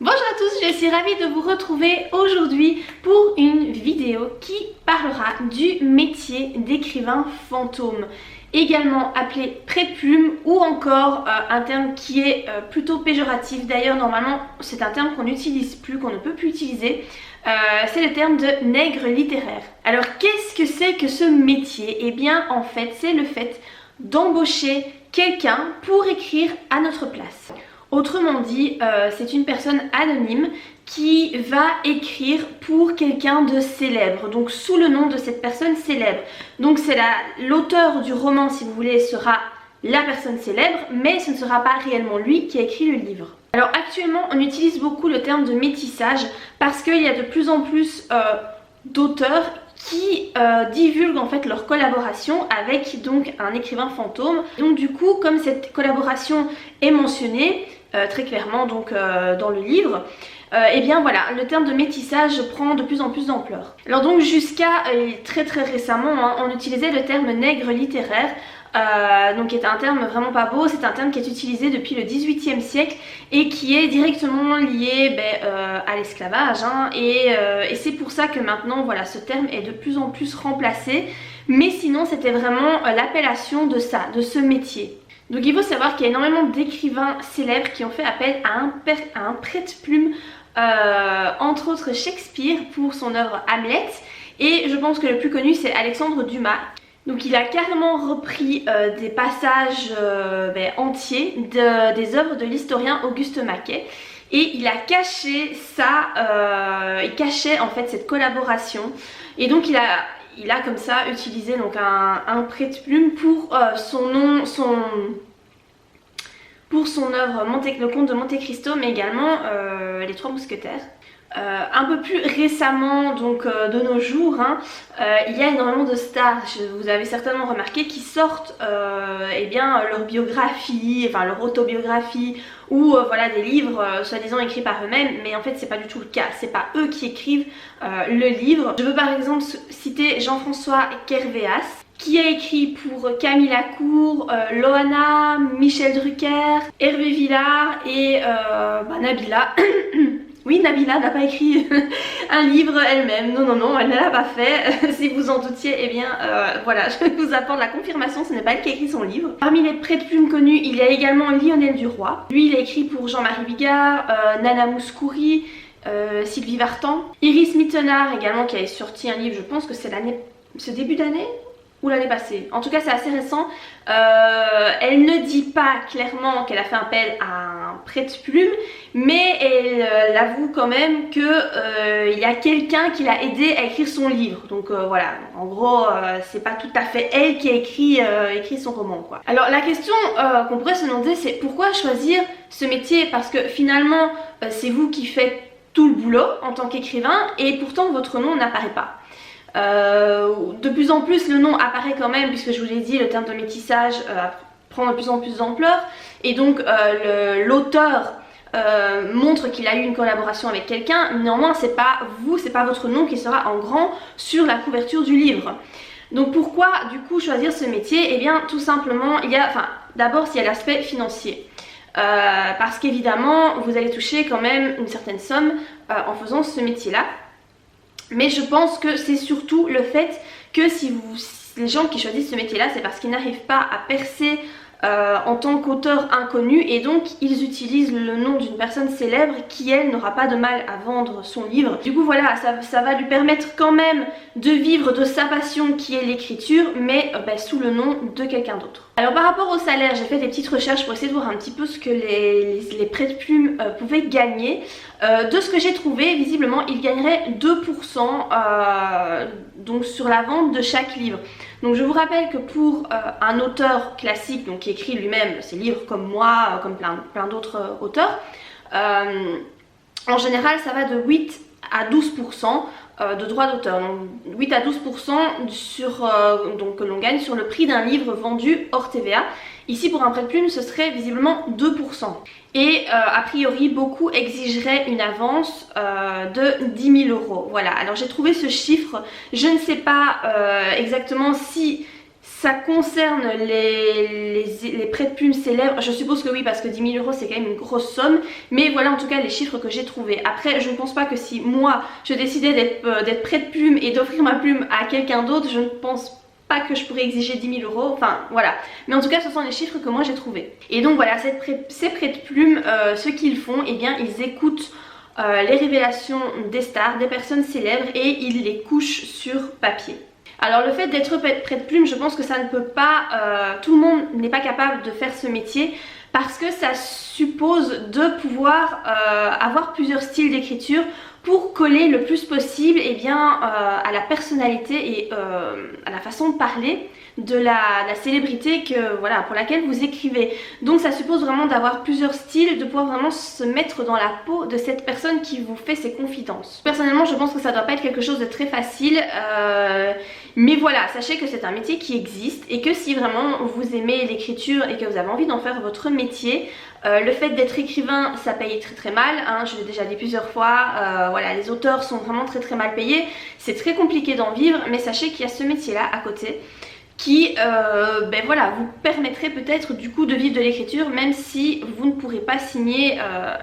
Bonjour à tous, je suis ravie de vous retrouver aujourd'hui pour une vidéo qui parlera du métier d'écrivain fantôme, également appelé prête-plume ou encore un terme qui est plutôt péjoratif. D'ailleurs normalement c'est un terme qu'on n'utilise plus, qu'on ne peut plus utiliser. C'est le terme de nègre littéraire. Alors qu'est-ce que c'est que ce métier? Eh bien en fait c'est le fait d'embaucher quelqu'un pour écrire à notre place. Autrement dit, c'est une personne anonyme qui va écrire pour quelqu'un de célèbre, donc sous le nom de cette personne célèbre. Donc c'est l'auteur du roman, si vous voulez, sera la personne célèbre, mais ce ne sera pas réellement lui qui a écrit le livre. Alors actuellement, on utilise beaucoup le terme de métissage parce qu'il y a de plus en plus d'auteurs qui divulguent en fait leur collaboration avec donc un écrivain fantôme. Donc du coup, comme cette collaboration est mentionnée très clairement donc dans le livre, et bien voilà, le terme de métissage prend de plus en plus d'ampleur. Alors donc jusqu'à très récemment, hein, on utilisait le terme nègre littéraire, donc qui est un terme vraiment pas beau. C'est un terme qui est utilisé depuis le XVIIIe siècle et qui est directement lié à l'esclavage, hein, et c'est pour ça que maintenant voilà, ce terme est de plus en plus remplacé, mais sinon c'était vraiment l'appellation de ça, de ce métier. Donc il faut savoir qu'il y a énormément d'écrivains célèbres qui ont fait appel à un prête-plume, entre autres Shakespeare pour son œuvre Hamlet, et je pense que le plus connu c'est Alexandre Dumas. Donc il a carrément repris des passages entiers des œuvres de l'historien Auguste Maquet, et il a caché ça, il cachait en fait cette collaboration, et donc il a comme ça utilisé donc un prête-plume pour pour son œuvre Le Comte de Monte Cristo, mais également Les Trois Mousquetaires. Un peu plus récemment, donc de nos jours, hein, il y a énormément de stars, vous avez certainement remarqué, qui sortent leur biographie, enfin leur autobiographie, ou voilà, des livres soi-disant écrits par eux-mêmes, mais en fait c'est pas du tout le cas, c'est pas eux qui écrivent le livre. Je veux par exemple citer Jean-François Kervéas, qui a écrit pour Camille Lacour, Loana, Michel Drucker, Hervé Villard et Nabila. Oui, Nabila n'a pas écrit un livre elle-même, non, elle ne l'a pas fait. Si vous en doutiez, eh bien voilà, je vous apporte la confirmation, ce n'est pas elle qui a écrit son livre. Parmi les prête-plumes connus, il y a également Lionel Duroy. Lui, il a écrit pour Jean-Marie Bigard, Nana Mouskouri, Sylvie Vartan. Iris Mittenard également, qui a sorti un livre, je pense que c'est ce début d'année ou l'année passée, en tout cas c'est assez récent. Elle ne dit pas clairement qu'elle a fait appel à un prête-plume, mais elle avoue quand même que il y a quelqu'un qui l'a aidé à écrire son livre. Donc voilà, en gros c'est pas tout à fait elle qui a écrit son roman, quoi. Alors la question qu'on pourrait se demander, c'est pourquoi choisir ce métier, parce que finalement c'est vous qui faites tout le boulot en tant qu'écrivain et pourtant votre nom n'apparaît pas. De plus en plus le nom apparaît quand même, puisque je vous l'ai dit, le terme de métissage prend de plus en plus d'ampleur, et donc l'auteur montre qu'il a eu une collaboration avec quelqu'un. Néanmoins c'est pas vous, c'est pas votre nom qui sera en grand sur la couverture du livre. Donc pourquoi du coup choisir ce métier? Eh bien tout simplement, d'abord il y a l'aspect financier. Parce qu'évidemment vous allez toucher quand même une certaine somme en faisant ce métier là. Mais je pense que c'est surtout le fait que les gens qui choisissent ce métier là, c'est parce qu'ils n'arrivent pas à percer en tant qu'auteur inconnu, et donc ils utilisent le nom d'une personne célèbre qui, elle, n'aura pas de mal à vendre son livre. Du coup voilà, ça va lui permettre quand même de vivre de sa passion qui est l'écriture, mais sous le nom de quelqu'un d'autre. Alors par rapport au salaire, j'ai fait des petites recherches pour essayer de voir un petit peu ce que les prête-plumes pouvaient gagner. De ce que j'ai trouvé, visiblement ils gagneraient 2% donc sur la vente de chaque livre. Donc je vous rappelle que pour un auteur classique, donc qui écrit lui-même ses livres comme moi, comme plein d'autres auteurs, en général ça va de 8 à 12% de droits d'auteur. Donc 8 à 12% donc que l'on gagne sur le prix d'un livre vendu hors TVA. Ici pour un prête-plume ce serait visiblement 2%. Et a priori beaucoup exigeraient une avance de 10 000 €. Voilà, alors j'ai trouvé ce chiffre, je ne sais pas exactement si ça concerne les prêts de plumes célèbres, je suppose que oui parce que 10 000 € c'est quand même une grosse somme, mais voilà en tout cas les chiffres que j'ai trouvés. Après je ne pense pas que si moi je décidais d'être prêt de plume et d'offrir ma plume à quelqu'un d'autre, je ne pense pas que je pourrais exiger 10 000 €, enfin voilà. Mais en tout cas ce sont les chiffres que moi j'ai trouvés. Et donc voilà, ces prêts de plume, ce qu'ils font, eh bien ils écoutent les révélations des stars, des personnes célèbres et ils les couchent sur papier. Alors le fait d'être prêt de plume, je pense que ça ne peut pas, tout le monde n'est pas capable de faire ce métier parce que ça suppose de pouvoir avoir plusieurs styles d'écriture pour coller le plus possible à la personnalité et à la façon de parler de la célébrité pour laquelle vous écrivez. Donc ça suppose vraiment d'avoir plusieurs styles, de pouvoir vraiment se mettre dans la peau de cette personne qui vous fait ses confidences. Personnellement je pense que ça ne doit pas être quelque chose de très facile, mais voilà, sachez que c'est un métier qui existe et que si vraiment vous aimez l'écriture et que vous avez envie d'en faire votre métier, le fait d'être écrivain ça paye très mal, hein, je l'ai déjà dit plusieurs fois, voilà, les auteurs sont vraiment très mal payés, c'est très compliqué d'en vivre, mais sachez qu'il y a ce métier là à côté qui vous permettrait peut-être du coup de vivre de l'écriture même si vous ne pourrez pas signer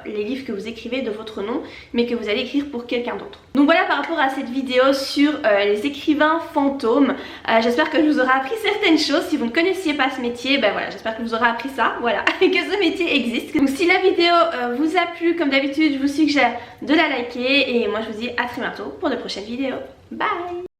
les livres que vous écrivez de votre nom mais que vous allez écrire pour quelqu'un d'autre. Donc voilà par rapport à cette vidéo sur les écrivains fantômes, j'espère que je vous aurai appris certaines choses. Si vous ne connaissiez pas ce métier, j'espère que vous aurez appris ça, voilà, et que ce métier existe. Donc si la vidéo vous a plu, comme d'habitude je vous suggère de la liker et moi je vous dis à très bientôt pour de prochaines vidéos. Bye!